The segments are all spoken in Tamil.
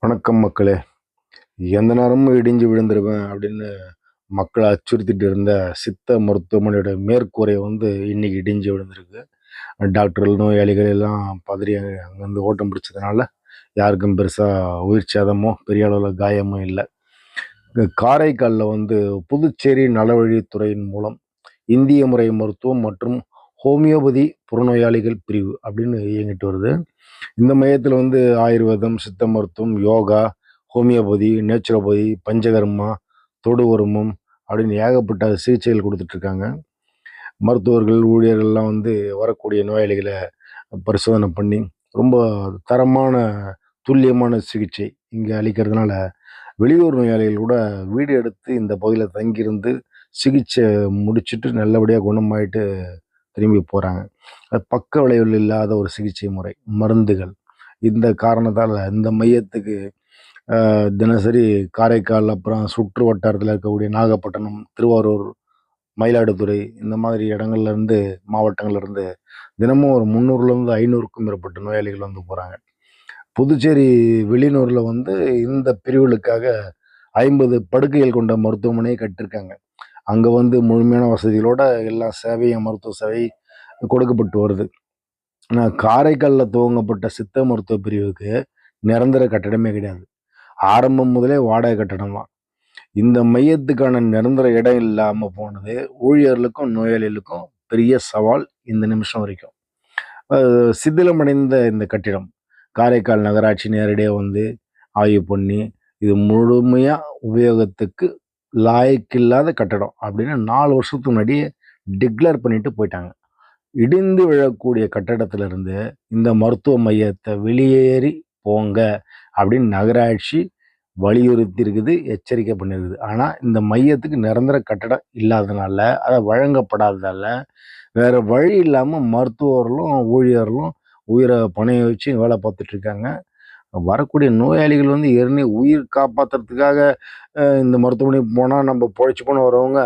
வணக்கம் மக்களே. எந்த நேரமும் இடிஞ்சு விழுந்துருவேன் அப்படின்னு மக்களை அச்சுறுத்திட்டு இருந்த சித்த மருத்துவமனையோட மேற்கூரை இன்னைக்கு இடிஞ்சு விழுந்திருக்கு. டாக்டர்கள் நோயாளிகள் எல்லாம் பதறி அங்கேருந்து ஓட்டம் பிடிச்சதுனால யாருக்கும் பெருசாக உயிர் சேதமோ பெரிய அளவில் காயமும் இல்லை. காரைக்காலில் புதுச்சேரி நலவழித்துறையின் மூலம் இந்திய முறை மருத்துவம் மற்றும் ஹோமியோபதி புறநோயாளிகள் பிரிவு அப்படின்னு இயங்கிட்டு வருது. இந்த மையத்தில் ஆயுர்வேதம், சித்த மருத்துவம், யோகா, ஹோமியோபதி, நேச்சுரோபதி, பஞ்சகர்மா, தொடு உருமம் அப்படின்னு ஏகப்பட்ட சிகிச்சைகள் கொடுத்துட்ருக்காங்க. மருத்துவர்கள், ஊழியர்கள்லாம் வரக்கூடிய நோயாளிகளை பரிசோதனை பண்ணி ரொம்ப தரமான துல்லியமான சிகிச்சை இங்கே அளிக்கிறதுனால வெளியூர் நோயாளிகள் கூட வீடு எடுத்து இந்த பகுதியில் தங்கியிருந்து சிகிச்சை முடிச்சுட்டு நல்லபடியாக குணமாயிட்டு திரும்பி போகிறாங்க. பக்க விளைவுகள் இல்லாத ஒரு சிகிச்சை முறை, மருந்துகள். இந்த காரணத்தால் இந்த மையத்துக்கு தினசரி காரைக்கால், அப்புறம் சுற்று வட்டாரத்தில் இருக்கக்கூடிய நாகப்பட்டினம், திருவாரூர், மயிலாடுதுறை இந்த மாதிரி இடங்கள்லேருந்து, மாவட்டங்கள்லேருந்து தினமும் ஒரு 300லேருந்து 500க்கும் மேற்பட்ட நோயாளிகள் போகிறாங்க. புதுச்சேரி வெளியூரில் இந்த பிரிவுகளுக்காக 50 படுக்கைகள் கொண்ட மருத்துவமனையை கட்டிருக்காங்க. அங்கே முழுமையான வசதிகளோட எல்லா சேவையும், மருத்துவ சேவை கொடுக்கப்பட்டு வருது. ஆனால் காரைக்காலில் துவங்கப்பட்ட சித்த மருத்துவ பிரிவுக்கு நிரந்தர கட்டடமே கிடையாது. ஆரம்பம் முதலே வாடகை கட்டடம் தான். இந்த மையத்துக்கான நிரந்தர இடம் இல்லாமல் போனது ஊழியர்களுக்கும் நோயாளிகளுக்கும் பெரிய சவால் இந்த நிமிஷம் வரைக்கும். சிதிலமடைந்த இந்த கட்டிடம் காரைக்கால் நகராட்சி நேரடியாக ஆய்வு பண்ணி இது முழுமையாக உபயோகத்துக்கு லாயக்கில்லாத கட்டடம் அப்படின்னு 4 வருஷத்துக்கு முன்னாடியே டிக்ளேர் பண்ணிட்டு போயிட்டாங்க. இடிந்து விழக்கூடிய கட்டடத்திலிருந்து இந்த மருத்துவ மையத்தை வெளியேறி போங்க அப்படின்னு நகராட்சி வலியுறுத்தி இருக்குது, எச்சரிக்கை பண்ணியிருக்குது. ஆனால் இந்த மையத்துக்கு நிரந்தர கட்டடம் இல்லாதனால, அதை வழங்கப்படாததால் வேற வழி இல்லாமல் மருத்துவர்களும் ஊழியர்களும் உயிரை பணைய வச்சு வேலை பார்த்துட்ருக்காங்க. வரக்கூடிய நோயாளிகள் ஏற்கனவே உயிர் காப்பாற்றுறதுக்காக இந்த மருத்துவமனைக்கு போனால் நம்ம பொழைச்சி போன வரவங்க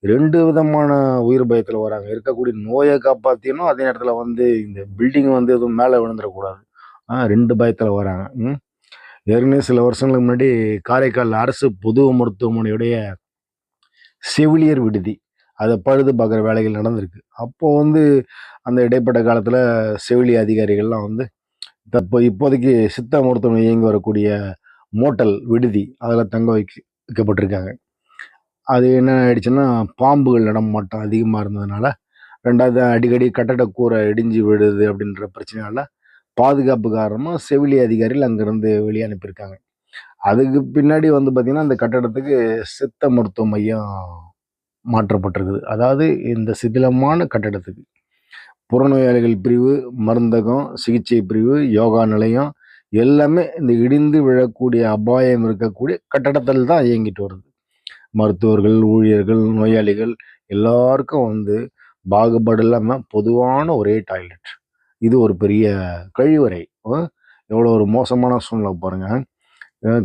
2 விதமான உயிர் பயத்தில் வராங்க. இருக்கக்கூடிய நோயை காப்பாற்றினோம், அதே நேரத்தில் இந்த பில்டிங் எதுவும் மேலே விழுந்துடக்கூடாது. 2 பயத்தில் வராங்க. ஏற்கனவே சில வருஷங்களுக்கு முன்னாடி காரைக்கால் அரசு பொது மருத்துவமனையுடைய செவிலியர் விடுதி அதை பழுது பார்க்குற வேலைகள் நடந்திருக்கு. அப்போது அந்த இடைப்பட்ட காலத்தில் செவிலிய அதிகாரிகள்லாம் இப்போதைக்கு சித்த மருத்துவமனை இயங்கி வரக்கூடிய மோட்டல் விடுதி அதில் தங்க வைக்கப்பட்டிருக்காங்க. அது என்ன ஆயிடுச்சுன்னா, பாம்புகள் நடமாட்டம் அதிகமாக இருந்ததுனால, 2வது அடிக்கடி கட்டட கூரை இடிஞ்சு விடுது அப்படின்ற பிரச்சனையால் பாதுகாப்பு காரணமாக செவிலிய அதிகாரிகள் அங்கேருந்து வெளியே அனுப்பியிருக்காங்க. அதுக்கு பின்னாடி பார்த்திங்கன்னா அந்த கட்டடத்துக்கு சித்த மருத்துவ மையம் மாற்றப்பட்டிருக்குது. அதாவது இந்த சிதிலமான கட்டடத்துக்கு புறநோயாளிகள் பிரிவு, மருந்தகம், சிகிச்சை பிரிவு, யோகா நிலையம் எல்லாமே இந்த இடிந்து விழக்கூடிய அபாயம் இருக்கக்கூடிய கட்டடத்தில் தான் இயங்கிட்டு வருது. மருத்துவர்கள், ஊழியர்கள், நோயாளிகள் எல்லாருக்கும் பாகுபாடு இல்லாமல் பொதுவான ஒரே டாய்லெட். இது ஒரு பெரிய கழிவறை. எவ்வளோ ஒரு மோசமான சூழ்நிலை பாருங்கள்.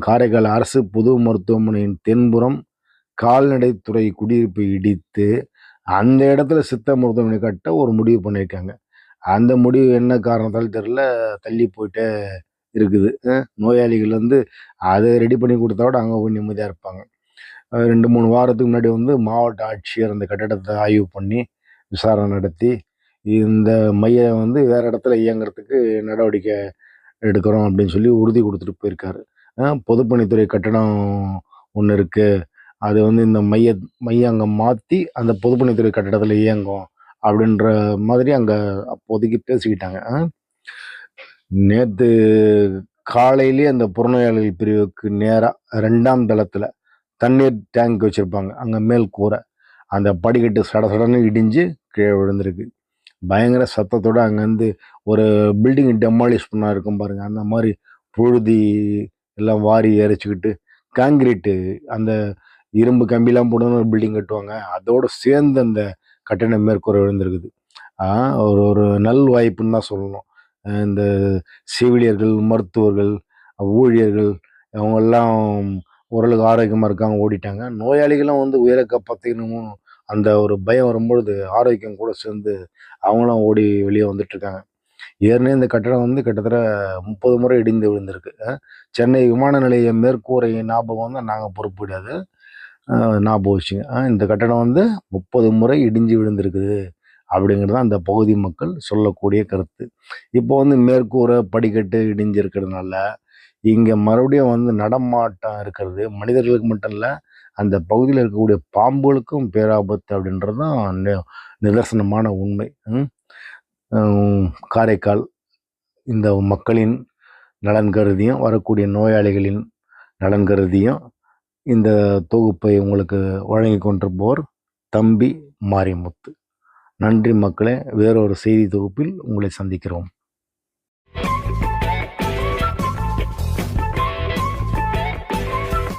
காரைக்கால் அரசு பொது மருத்துவமனையின் தென்புறம் கால்நடைத்துறை குடியிருப்பை இடித்து அந்த இடத்துல சித்த மருத்துவமனை கட்ட ஒரு முடிவு பண்ணியிருக்காங்க. அந்த முடிவு என்ன காரணத்தால் தெரியல, தள்ளி போயிட்டே இருக்குது. நோயாளிகள் அதை ரெடி பண்ணி கொடுத்தா விட அங்கே போய் நிம்மதியாக இருப்பாங்க. 2-3 வாரத்துக்கு முன்னாடி மாவட்ட ஆட்சியர் அந்த கட்டடத்தை ஆய்வு பண்ணி விசாரணை நடத்தி இந்த மையம் வேறு இடத்துல இயங்குறதுக்கு நடவடிக்கை எடுக்கிறோம் அப்படின்னு சொல்லி உறுதி கொடுத்துட்டு போயிருக்காரு. பொதுப்பணித்துறை கட்டடம் ஒன்று இருக்குது, அது இந்த மையம் அங்கே மாற்றி அந்த பொதுப்பணித்துறை கட்டடத்தில் இயங்கும் அப்படின்ற மாதிரி அங்கே அப்போதைக்கு பேசிக்கிட்டாங்க. நேற்று காலையிலேயே அந்த புறநோயாளிகள் பிரிவுக்கு நேராக 2ஆம் தளத்தில் தண்ணீர் டேங்க் வச்சுருப்பாங்க, அங்கே மேல் கூரை, அந்த படிக்கட்டு சடன்னு இடிஞ்சு கீழே விழுந்திருக்கு. பயங்கர சத்தத்தோடு அங்கேருந்து ஒரு பில்டிங் டெமாலிஷ் பண்ணா இருக்கும் பாருங்கள், அந்த மாதிரி புழுதி எல்லாம் வாரி இறைச்சிக்கிட்டு காங்கிரீட்டு அந்த இரும்பு கம்பிலாம் போடணும் ஒரு பில்டிங் கட்டுவாங்க, அதோடு சேர்ந்து அந்த கட்டண மேற்கூரை விழுந்திருக்குது. ஒரு நல் வாய்ப்புன்னு தான் சொல்லணும். இந்த செவிலியர்கள், மருத்துவர்கள், ஊழியர்கள் அவங்கெல்லாம் ஓரளவுக்கு ஆரோக்கியமாக இருக்காங்க, ஓடிட்டாங்க. நோயாளிகளும் உயிரை காப்பாற்றிக்கணும் அந்த ஒரு பயம் வரும்பொழுது ஆரோக்கியம் கூட சேர்ந்து அவங்களும் ஓடி வெளியே வந்துட்டுருக்காங்க. ஏற்கனவே இந்த கட்டடம் வந்து கிட்டத்தட்ட 30 முறை இடிந்து விழுந்திருக்கு. சென்னை விமான நிலைய மேற்கூரை ஞாபகம் வந்து நாங்கள் பொறுப்பு கிடையாது. ஞாபகம் வச்சுங்க. இந்த கட்டடம் வந்து 30 முறை இடிஞ்சு விழுந்திருக்குது அப்படிங்கிறது தான் அந்த பகுதி மக்கள் சொல்லக்கூடிய கருத்து. இப்போ வந்து மேற்கூரை படிக்கட்டு இடிஞ்சிருக்கிறதுனால இங்கே மறுபடியும் வந்து நடமாட்டம் இருக்கிறது மனிதர்களுக்கு மட்டும் இல்லை, அந்த பகுதியில் இருக்கக்கூடிய பாம்புகளுக்கும் பேராபத்து அப்படின்றது தான் நிதர்சனமான உண்மை. காரைக்கால் இந்த மக்களின் நலன் கருதியும் வரக்கூடிய நோயாளிகளின் நலன் கருதியும் இந்த தொகுப்பை உங்களுக்கு வழங்கி கொண்டிருப்போர் தம்பி மாரிமுத்து. நன்றி மக்களே. வேறொரு செய்தி தொகுப்பில் உங்களை சந்திக்கிறோம்.